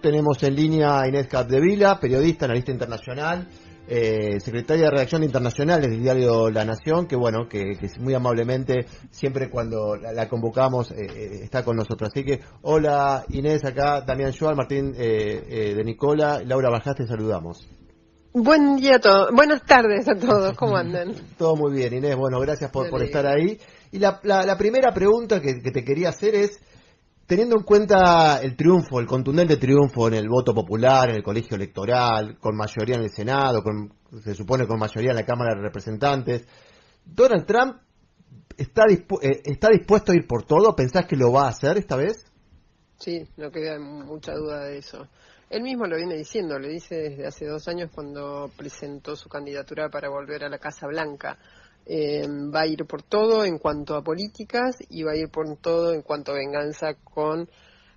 tenemos en línea a Inés Capdevila, periodista, analista internacional, secretaria de redacción de internacionales del diario La Nación, que bueno, que muy amablemente, siempre cuando la convocamos, está con nosotros. Así que, hola Inés, acá Damián Joal, Martín de Nicola, Laura Bajás, te saludamos. Buen día a todos, buenas tardes a todos, ¿cómo andan? Todo muy bien, Inés, bueno, gracias por estar ahí. Y la primera pregunta que te quería hacer es, teniendo en cuenta el triunfo, el contundente triunfo en el voto popular, en el colegio electoral, con mayoría en el Senado, se supone con mayoría en la Cámara de Representantes, ¿Donald Trump está dispuesto a ir por todo? ¿Pensás que lo va a hacer esta vez? Sí, no queda mucha duda de eso. Él mismo lo viene diciendo, le dice desde hace 2 años cuando presentó su candidatura para volver a la Casa Blanca. Va a ir por todo en cuanto a políticas y va a ir por todo en cuanto a venganza con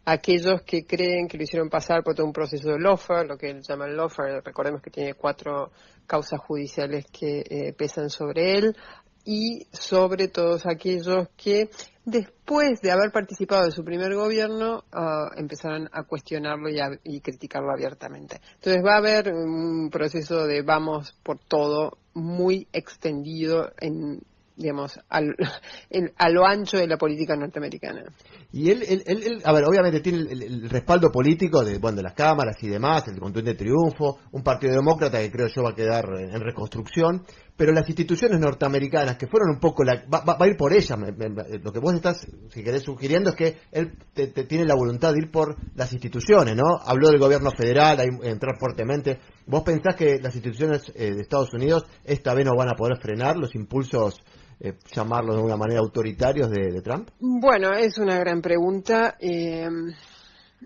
aquellos que creen que lo hicieron pasar por todo un proceso de lawfare, lo que él llama el lawfare. Recordemos que tiene 4 causas judiciales que pesan sobre él, y sobre todos aquellos que después de haber participado de su primer gobierno empezaron a cuestionarlo y criticarlo abiertamente. Entonces va a haber un proceso de vamos por todo muy extendido digamos, a lo ancho de la política norteamericana. Y él, a ver, obviamente tiene el respaldo político de las cámaras y demás, el contundente triunfo, un partido demócrata que creo yo va a quedar en reconstrucción, pero las instituciones norteamericanas que fueron un poco va a ir por ellas. Lo que vos estás, si querés, sugiriendo es que él tiene la voluntad de ir por las instituciones, ¿no? Habló del gobierno federal, entrar fuertemente. ¿Vos pensás que las instituciones de Estados Unidos esta vez no van a poder frenar los impulsos, llamarlos de alguna manera, autoritarios de Trump? Bueno, es una gran pregunta.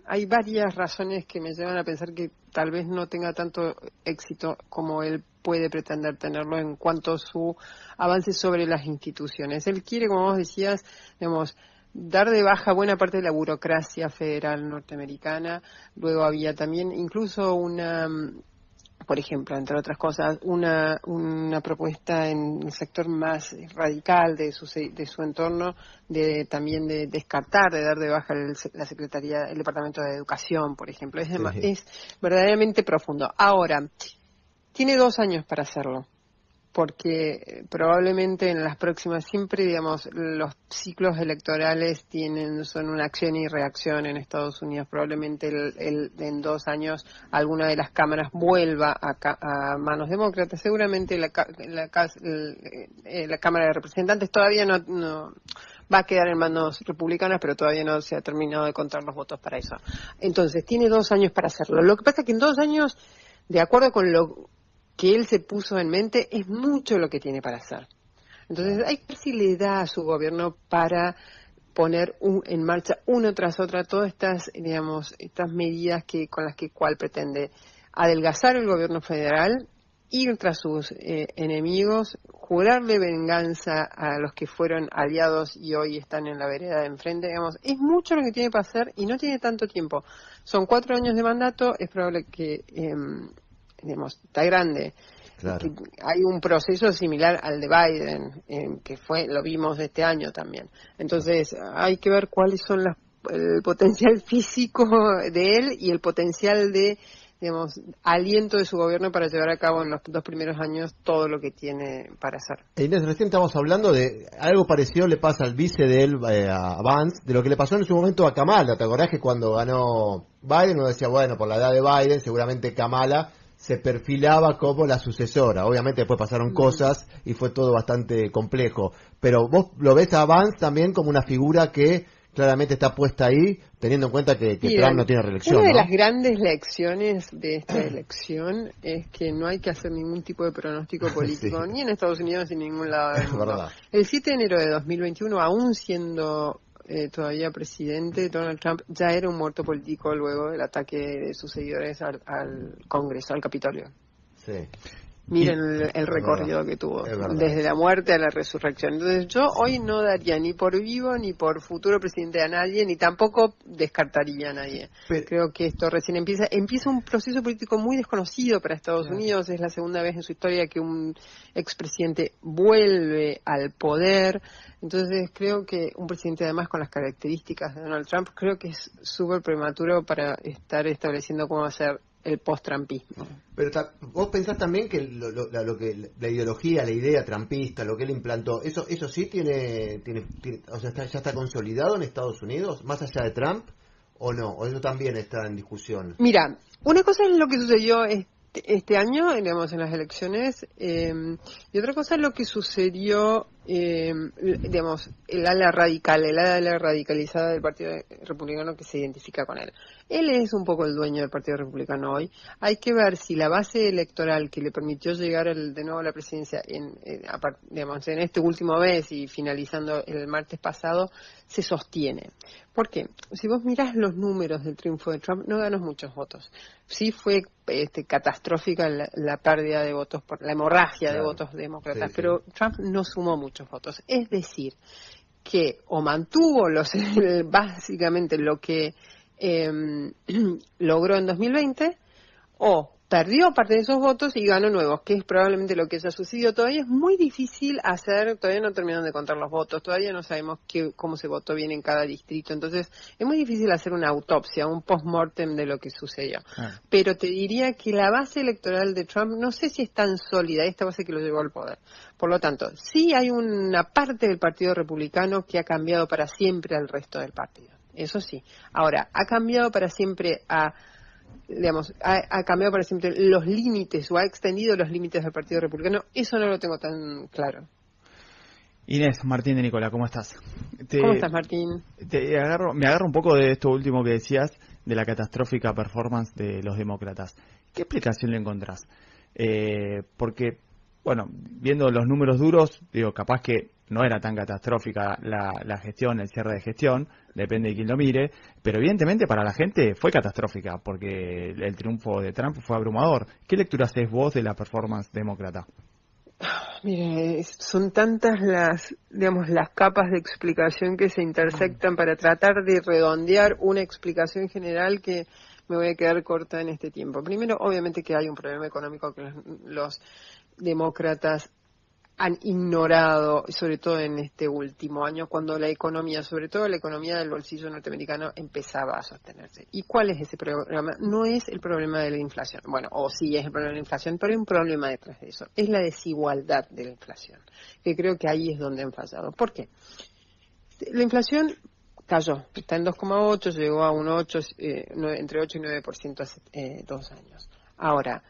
Hay varias razones que me llevan a pensar que tal vez no tenga tanto éxito como él puede pretender tenerlo en cuanto a su avance sobre las instituciones. Él quiere, como vos decías, digamos, dar de baja buena parte de la burocracia federal norteamericana. Luego había también incluso por ejemplo, entre otras cosas, una propuesta en el sector más radical de su entorno, también de descartar, de dar de baja la Secretaría, el Departamento de Educación, por ejemplo. Es verdaderamente profundo. Ahora, tiene 2 años para hacerlo, porque probablemente en las próximas, siempre, digamos, los ciclos electorales son una acción y reacción en Estados Unidos. Probablemente en 2 años alguna de las cámaras vuelva a manos demócratas. Seguramente la Cámara de Representantes todavía no va a quedar en manos republicanas, pero todavía no se ha terminado de contar los votos para eso. Entonces, tiene 2 años para hacerlo. Lo que pasa es que en 2 años, de acuerdo con lo que él se puso en mente, es mucho lo que tiene para hacer. Entonces hay que ver si le da a su gobierno para poner en marcha uno tras otra todas estas, digamos, estas medidas con las cual pretende adelgazar el gobierno federal, ir tras sus enemigos, jurarle venganza a los que fueron aliados y hoy están en la vereda de enfrente. Digamos, es mucho lo que tiene para hacer y no tiene tanto tiempo. Son 4 años de mandato, es probable que digamos, está grande. Claro. Hay un proceso similar al de Biden, que lo vimos este año también. Entonces, hay que ver cuáles son el potencial físico de él y el potencial de, digamos, aliento de su gobierno para llevar a cabo en los 2 primeros años todo lo que tiene para hacer. Inés, recién estamos hablando de algo parecido le pasa al vice de él, a Vance, de lo que le pasó en su momento a Kamala. ¿Te acordás que cuando ganó Biden uno decía, bueno, por la edad de Biden seguramente Kamala se perfilaba como la sucesora? Obviamente después pasaron cosas y fue todo bastante complejo, pero vos lo ves a Vance también como una figura que claramente está puesta ahí, teniendo en cuenta que Trump no tiene reelección, una de ¿no? las grandes lecciones de esta elección es que no hay que hacer ningún tipo de pronóstico político, Sí. ni en Estados Unidos ni en ningún lado del mundo. Verdad. El 7 de enero de 2021, aún siendo todavía presidente, Donald Trump ya era un muerto político luego del ataque de sus seguidores al Congreso, al Capitolio. Sí. Miren el recorrido que tuvo, desde la muerte a la resurrección. Entonces yo hoy no daría ni por vivo ni por futuro presidente a nadie, ni tampoco descartaría a nadie. Creo que esto recién empieza un proceso político muy desconocido para Estados Unidos. Es la segunda vez en su historia que un expresidente vuelve al poder. Entonces creo que un presidente además con las características de Donald Trump, creo que es súper prematuro para estar estableciendo cómo va a ser el post-trumpismo. Pero vos pensás también que la ideología, la idea trumpista, lo que él implantó, eso sí tiene o sea, ya está consolidado en Estados Unidos, más allá de Trump, o no, o eso también está en discusión. Mira, una cosa es lo que sucedió este año, digamos, en las elecciones, y otra cosa es lo que sucedió, digamos, el ala radicalizada del Partido Republicano que se identifica con él. Él es un poco el dueño del Partido Republicano hoy. Hay que ver si la base electoral que le permitió llegar de nuevo a la presidencia digamos, en este último mes y finalizando el martes pasado, se sostiene. ¿Por qué? Si vos mirás los números del triunfo de Trump, no ganó muchos votos. Sí fue catastrófica la pérdida de votos, por la hemorragia de votos demócratas, pero Trump no sumó muchos votos. Es decir, que o mantuvo básicamente lo que logró en 2020, o perdió parte de esos votos y ganó nuevos, que es probablemente lo que ya sucedió. Todavía es muy difícil todavía no terminaron de contar los votos, todavía no sabemos cómo se votó bien en cada distrito, entonces es muy difícil hacer una autopsia, un post-mortem de lo que sucedió. Pero te diría que la base electoral de Trump no sé si es tan sólida, esta base que lo llevó al poder. Por lo tanto, sí hay una parte del Partido Republicano que ha cambiado para siempre al resto del partido. Eso sí. Ahora, ha cambiado para siempre ha cambiado para siempre los límites o ha extendido los límites del Partido Republicano. Eso no lo tengo tan claro. Inés Martín de Nicola, ¿cómo estás? ¿Cómo estás, Martín? Me agarro un poco de esto último que decías, de la catastrófica performance de los demócratas. ¿Qué explicación le encontrás? Porque, bueno, viendo los números duros, digo, capaz que no era tan catastrófica la gestión, el cierre de gestión, depende de quién lo mire, pero evidentemente para la gente fue catastrófica, porque el triunfo de Trump fue abrumador. ¿Qué lectura haces vos de la performance demócrata? Mire, son tantas las capas de explicación que se intersectan para tratar de redondear una explicación general que me voy a quedar corta en este tiempo. Primero, obviamente que hay un problema económico que los demócratas han ignorado, sobre todo en este último año, cuando la economía, sobre todo la economía del bolsillo norteamericano, empezaba a sostenerse. ¿Y cuál es ese problema? No es el problema de la inflación. Bueno, o sí es el problema de la inflación, pero hay un problema detrás de eso. Es la desigualdad de la inflación, que creo que ahí es donde han fallado. ¿Por qué? La inflación cayó, está en 2,8, llegó a un 8, entre 8 y 9% hace 2 años. Ahora,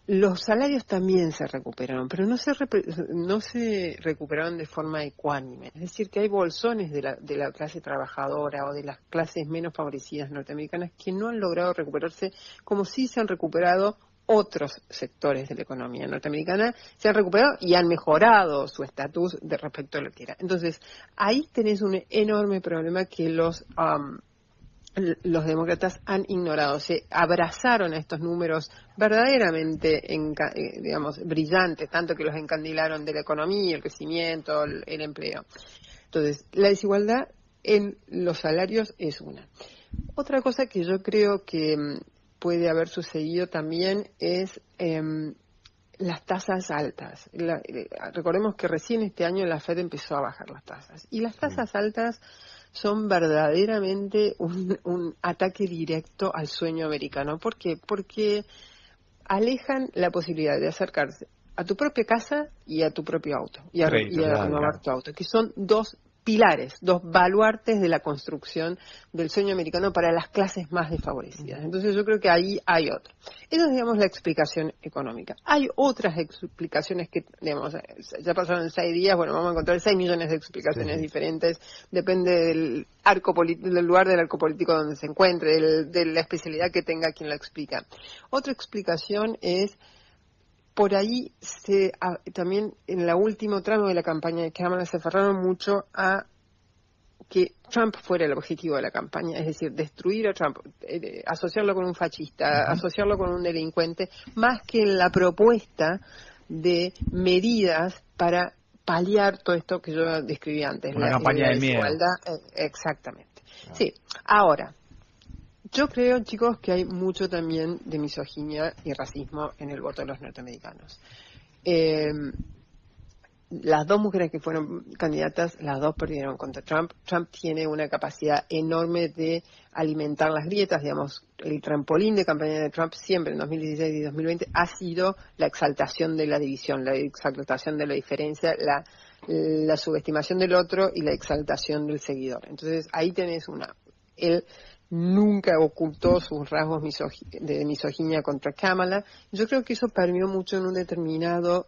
los salarios también se recuperaron, pero no se recuperaron de forma ecuánime. Es decir, que hay bolsones de la clase trabajadora o de las clases menos favorecidas norteamericanas que no han logrado recuperarse como sí se han recuperado otros sectores de la economía norteamericana, se han recuperado y han mejorado su estatus de respecto a lo que era. Entonces, ahí tenés un enorme problema que los demócratas han ignorado, se abrazaron a estos números verdaderamente, brillantes, tanto que los encandilaron de la economía, el crecimiento, el empleo. Entonces, la desigualdad en los salarios es una. Otra cosa que yo creo que puede haber sucedido también es las tasas altas. Recordemos que recién este año la Fed empezó a bajar las tasas. Y las tasas altas son verdaderamente un ataque directo al sueño americano. ¿Por qué? Porque alejan la posibilidad de acercarse a tu propia casa y a tu propio auto, y a renovar tu auto, que son dos pilares, dos baluartes de la construcción del sueño americano para las clases más desfavorecidas. Entonces yo creo que ahí hay otro. Esa es, digamos, la explicación económica. Hay otras explicaciones que, digamos, ya pasaron 6 días, bueno, vamos a encontrar 6 millones de explicaciones diferentes, depende del del lugar del arco político donde se encuentre, de la especialidad que tenga quien la explica. Otra explicación es, por ahí también en el último tramo de la campaña de Cámara se aferraron mucho a que Trump fuera el objetivo de la campaña, es decir, destruir a Trump, asociarlo con un fascista, asociarlo con un delincuente, más que en la propuesta de medidas para paliar todo esto que yo describí antes. Una campaña de miedo. Exactamente. Sí, ahora, yo creo, chicos, que hay mucho también de misoginia y racismo en el voto de los norteamericanos. Las dos mujeres que fueron candidatas, las dos perdieron contra Trump. Trump tiene una capacidad enorme de alimentar las grietas, digamos, el trampolín de campaña de Trump siempre en 2016 y 2020 ha sido la exaltación de la división, la exaltación de la diferencia, la subestimación del otro y la exaltación del seguidor. Entonces ahí tenés él nunca ocultó sus rasgos de misoginia contra Kamala. Yo creo que eso permeó mucho en un determinado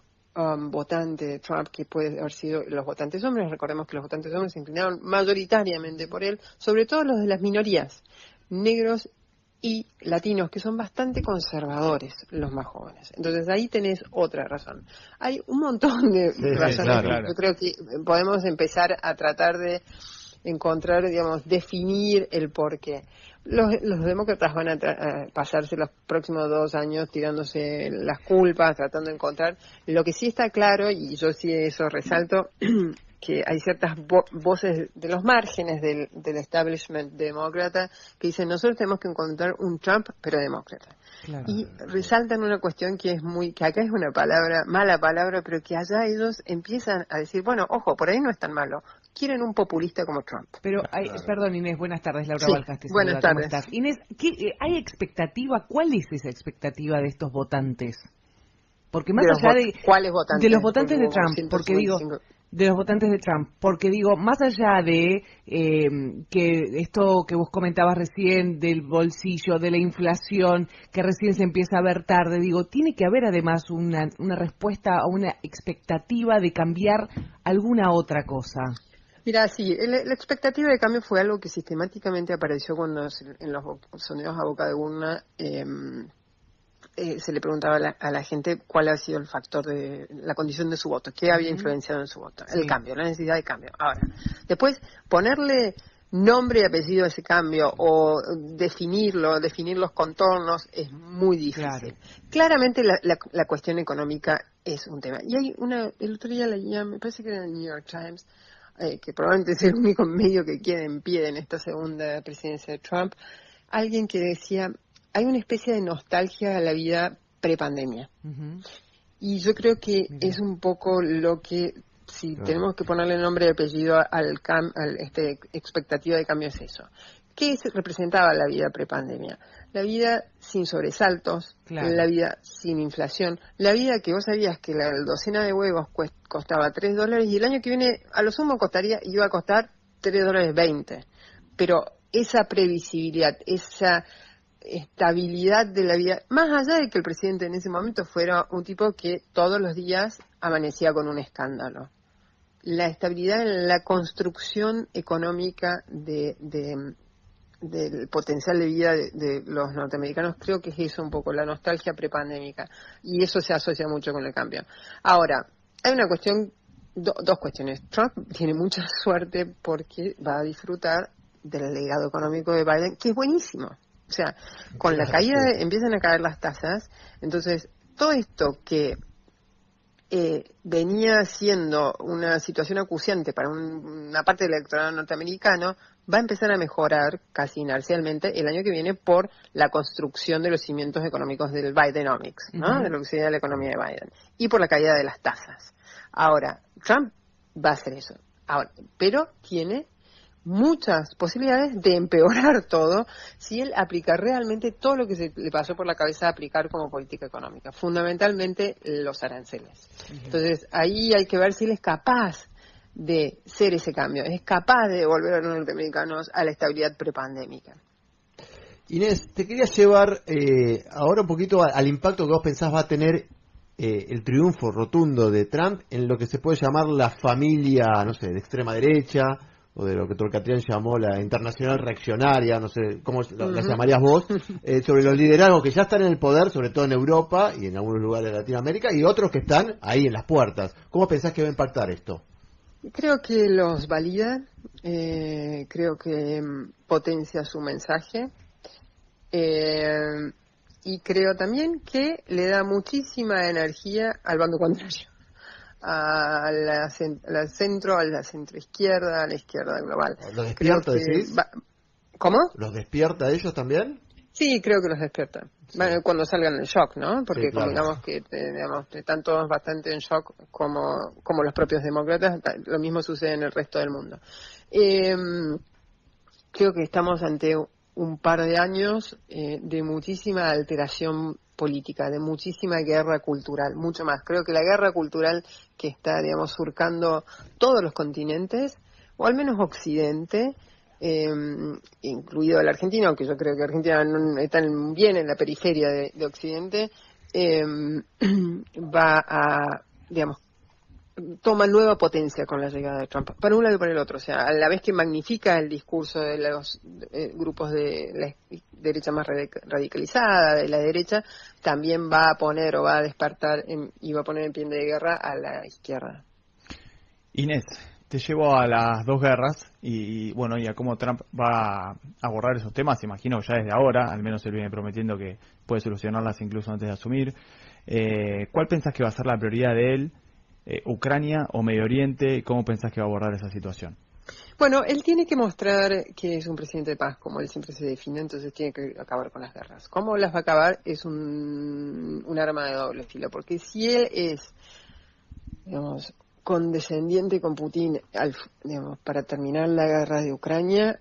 votante de Trump, que puede haber sido los votantes hombres. Recordemos que los votantes hombres se inclinaron mayoritariamente por él, sobre todo los de las minorías, negros y latinos, que son bastante conservadores, los más jóvenes. Entonces ahí tenés otra razón. Hay un montón de razones. Claro. Yo creo que podemos empezar a tratar de encontrar, digamos, definir el porqué. Los demócratas van a pasarse los próximos 2 años tirándose las culpas, tratando de encontrar. Lo que sí está claro, y yo sí eso resalto, que hay ciertas voces de los márgenes del establishment demócrata que dicen, nosotros tenemos que encontrar un Trump, pero demócrata. Claro. Y resaltan una cuestión que acá es una mala palabra, pero que allá ellos empiezan a decir, bueno, ojo, por ahí no es tan malo. Quieren un populista como Trump. Pero, perdón Inés, buenas tardes, Laura Balcás. Buenas tardes. ¿Cómo estás? Inés, ¿hay expectativa? ¿Cuál es esa expectativa de estos votantes? Porque más allá de... ¿Cuáles votantes? De los votantes de Trump, porque digo... De los votantes de Trump, porque digo, más allá de que esto que vos comentabas recién del bolsillo, de la inflación, que recién se empieza a ver tarde, digo, tiene que haber además una respuesta a una expectativa de cambiar alguna otra cosa. Mira, sí, la expectativa de cambio fue algo que sistemáticamente apareció cuando en los sondeos a boca de urna se le preguntaba a la gente cuál ha sido el factor de la condición de su voto, qué había influenciado en su voto, el cambio, la necesidad de cambio. Ahora, después ponerle nombre y apellido a ese cambio o definir los contornos es muy difícil. Claro. Claramente la cuestión económica es un tema. Y hay el otro día leía, me parece que era en el New York Times, que probablemente es el único medio que queda en pie en esta segunda presidencia de Trump, alguien que decía, hay una especie de nostalgia a la vida prepandemia. Y yo creo que es un poco lo que, si tenemos que ponerle nombre y apellido al expectativa de cambio, es eso. ¿Qué representaba la vida prepandemia? La vida sin sobresaltos, la vida sin inflación, la vida que vos sabías que la docena de huevos costaba $3 y el año que viene a lo sumo iba a costar $3.20. Pero esa previsibilidad, esa estabilidad de la vida, más allá de que el presidente en ese momento fuera un tipo que todos los días amanecía con un escándalo. La estabilidad en la construcción económica del potencial de vida de los norteamericanos, creo que es eso un poco, la nostalgia prepandémica, y eso se asocia mucho con el cambio. Ahora, hay una cuestión, dos cuestiones. Trump tiene mucha suerte porque va a disfrutar del legado económico de Biden, que es buenísimo. O sea, con la caída empiezan a caer las tasas, entonces todo esto que venía siendo una situación acuciante para una parte del electorado norteamericano, va a empezar a mejorar casi inercialmente el año que viene por la construcción de los cimientos económicos del Bidenomics, ¿no? De lo que sería la economía de Biden, y por la caída de las tasas. Ahora, Trump va a hacer eso. Ahora, pero tiene muchas posibilidades de empeorar todo si él aplica realmente todo lo que se le pasó por la cabeza aplicar como política económica, fundamentalmente los aranceles. Entonces ahí hay que ver si él es capaz de ser ese cambio, es capaz de devolver a los norteamericanos a la estabilidad prepandémica. Inés, te quería llevar ahora un poquito al impacto que vos pensás va a tener el triunfo rotundo de Trump en lo que se puede llamar la familia, no sé, de extrema derecha, o de lo que Torcatrián llamó la internacional reaccionaria, no sé cómo la llamarías vos, sobre los liderazgos que ya están en el poder, sobre todo en Europa y en algunos lugares de Latinoamérica, y otros que están ahí en las puertas. ¿Cómo pensás que va a impactar esto? Creo que los valida, creo que potencia su mensaje y creo también que le da muchísima energía al bando contrario, a la centro, a la centroizquierda, a la izquierda global. ¿Los despierta, decís? ¿Cómo? ¿Los despierta a ellos también? Sí, creo que los despierta. Sí. Bueno, cuando salgan del shock, ¿no? Porque sí, claro. digamos que están todos bastante en shock como los propios demócratas, lo mismo sucede en el resto del mundo. Creo que estamos ante un par de años de muchísima alteración política, de muchísima guerra cultural, mucho más. Creo que la guerra cultural que está, digamos, surcando todos los continentes, o al menos Occidente, incluido la Argentina, aunque yo creo que Argentina no está bien en la periferia de Occidente, va a, digamos, toma nueva potencia con la llegada de Trump, para un lado y para el otro. O sea, a la vez que magnifica el discurso de los grupos de la derecha más radicalizada, de la derecha, también va a poner o va a despertar y va a poner en pie de guerra a la izquierda. Inés, te llevo a las dos guerras y bueno, y a cómo Trump va a abordar esos temas. Imagino ya desde ahora, al menos él viene prometiendo que puede solucionarlas incluso antes de asumir. ¿Cuál pensás que va a ser la prioridad de él? ¿Ucrania o Medio Oriente? ¿Cómo pensás que va a abordar esa situación? Bueno, él tiene que mostrar que es un presidente de paz, como él siempre se define, entonces tiene que acabar con las guerras. ¿Cómo las va a acabar? Es un arma de doble filo, porque si él es, digamos, condescendiente con Putin, digamos, para terminar la guerra de Ucrania,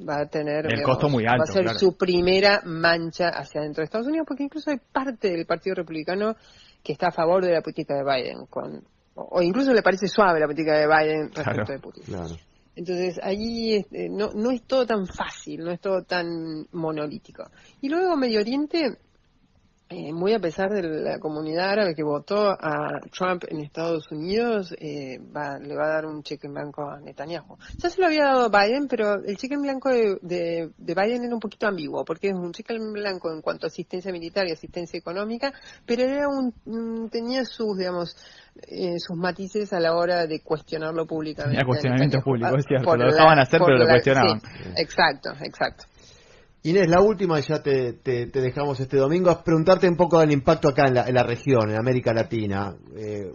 va a tener, el digamos, costo muy alto, va a ser claro. su primera mancha hacia dentro de Estados Unidos, porque incluso hay parte del Partido Republicano que está a favor de la política de Biden, o incluso le parece suave la política de Biden respecto de Putin. Claro. Entonces, allí no es todo tan fácil, no es todo tan monolítico. Y luego Medio Oriente, muy a pesar de la comunidad árabe que votó a Trump en Estados Unidos, le va a dar un cheque en blanco a Netanyahu. Ya se lo había dado Biden, pero el cheque en blanco de Biden era un poquito ambiguo, porque es un cheque en blanco en cuanto a asistencia militar y asistencia económica, pero era tenía sus, digamos, sus matices a la hora de cuestionarlo públicamente. Tenía cuestionamientos públicos, es cierto, lo dejaban hacer, pero lo cuestionaban. Sí, exacto. Inés, la última, ya te dejamos este domingo, es preguntarte un poco del impacto acá en la región, en América Latina.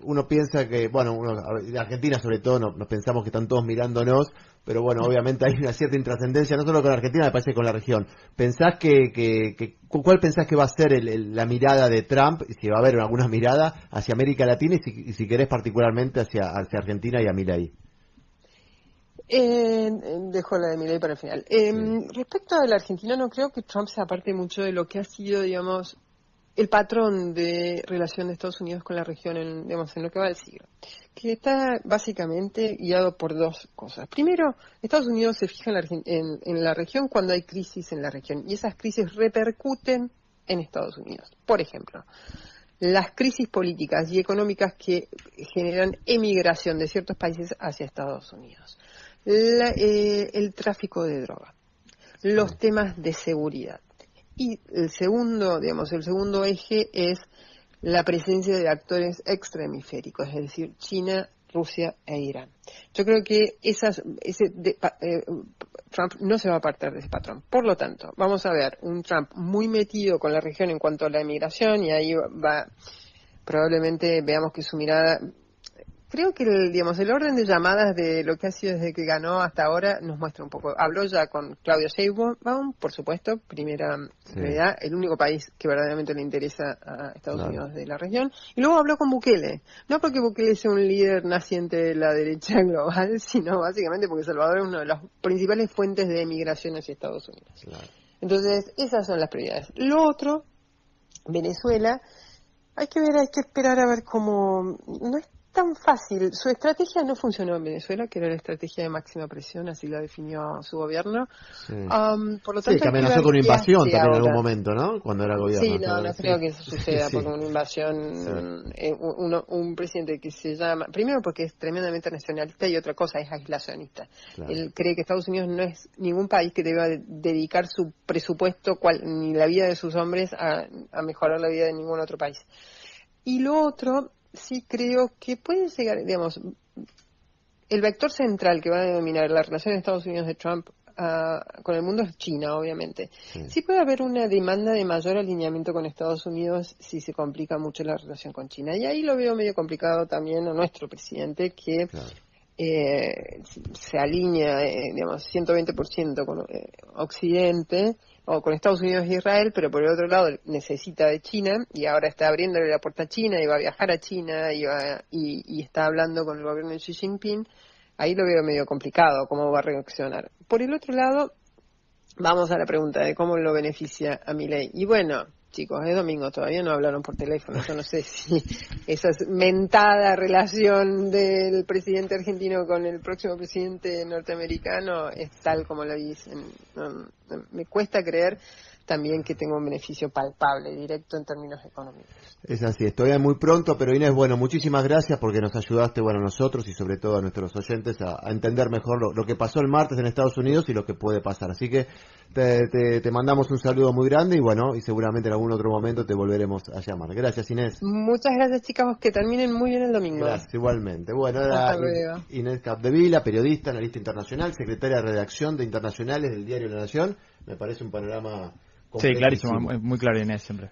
Uno piensa que, bueno, de Argentina sobre todo, nos pensamos que están todos mirándonos, pero bueno, obviamente hay una cierta intrascendencia, no solo con Argentina, me parece que con la región. ¿Pensás cuál pensás que va a ser la mirada de Trump, si va a haber alguna mirada hacia América Latina y si querés particularmente hacia Argentina y a Milei? Dejo la de Milei para el final. Respecto a la Argentina, no creo que Trump se aparte mucho de lo que ha sido, digamos, el patrón de relación de Estados Unidos con la región en lo que va del siglo, que está básicamente guiado por dos cosas. Primero, Estados Unidos se fija en la región cuando hay crisis en la región, y esas crisis repercuten en Estados Unidos. Por ejemplo, las crisis políticas y económicas que generan emigración de ciertos países hacia Estados Unidos. El tráfico de droga, los temas de seguridad. Y el segundo eje es la presencia de actores extrahemisféricos, es decir, China, Rusia e Irán. Yo creo que Trump no se va a apartar de ese patrón. Por lo tanto, vamos a ver un Trump muy metido con la región en cuanto a la emigración, y ahí probablemente veamos que su mirada... Creo que el orden de llamadas de lo que ha sido desde que ganó hasta ahora nos muestra un poco. Habló ya con Claudia Sheinbaum, por supuesto, primera prioridad, el único país que verdaderamente le interesa a Estados Unidos de la región. Y luego habló con Bukele, no porque Bukele sea un líder naciente de la derecha global, sino básicamente porque Salvador es una de las principales fuentes de emigración hacia Estados Unidos. Claro. Entonces, esas son las prioridades. Lo otro, Venezuela, hay que esperar a ver cómo... No es tan fácil. Su estrategia no funcionó en Venezuela, que era la estrategia de máxima presión, así la definió su gobierno. Sí, por lo tanto, que amenazó con una invasión también en algún momento, ¿no? Cuando era gobierno. Sí, no creo que eso suceda, porque una invasión, un presidente que se llama, primero porque es tremendamente nacionalista y otra cosa es aislacionista. Claro. Él cree que Estados Unidos no es ningún país que deba dedicar su presupuesto ni la vida de sus hombres a mejorar la vida de ningún otro país. Y lo otro sí creo que puede llegar, digamos, el vector central que va a denominar la relación de Estados Unidos de Trump con el mundo es China, obviamente. Sí puede haber una demanda de mayor alineamiento con Estados Unidos si se complica mucho la relación con China. Y ahí lo veo medio complicado también a nuestro presidente, que se alinea, digamos, 120% con Occidente o con Estados Unidos e Israel, pero por el otro lado necesita de China y ahora está abriéndole la puerta a China y va a viajar a China y está hablando con el gobierno de Xi Jinping. Ahí lo veo medio complicado cómo va a reaccionar. Por el otro lado, vamos a la pregunta de cómo lo beneficia a Milei. Y bueno, chicos, es domingo, todavía no hablaron por teléfono. Yo no sé si esa mentada relación del presidente argentino con el próximo presidente norteamericano es tal como lo dicen. Me cuesta creer también que tenga un beneficio palpable, directo en términos económicos. Es así, estoy muy pronto, pero Inés, bueno, muchísimas gracias porque nos ayudaste, bueno, a nosotros y sobre todo a nuestros oyentes a entender mejor lo que pasó el martes en Estados Unidos y lo que puede pasar. Así que te mandamos un saludo muy grande y bueno, y seguramente en algún otro momento te volveremos a llamar. Gracias, Inés. Muchas gracias, chicos, que terminen muy bien el domingo. Gracias, igualmente. Bueno, era Inés Capdevila, periodista, analista internacional, secretaria de redacción de Internacionales del diario La Nación. Me parece un panorama... Sí, clarísimo, muy claro, Inés, siempre.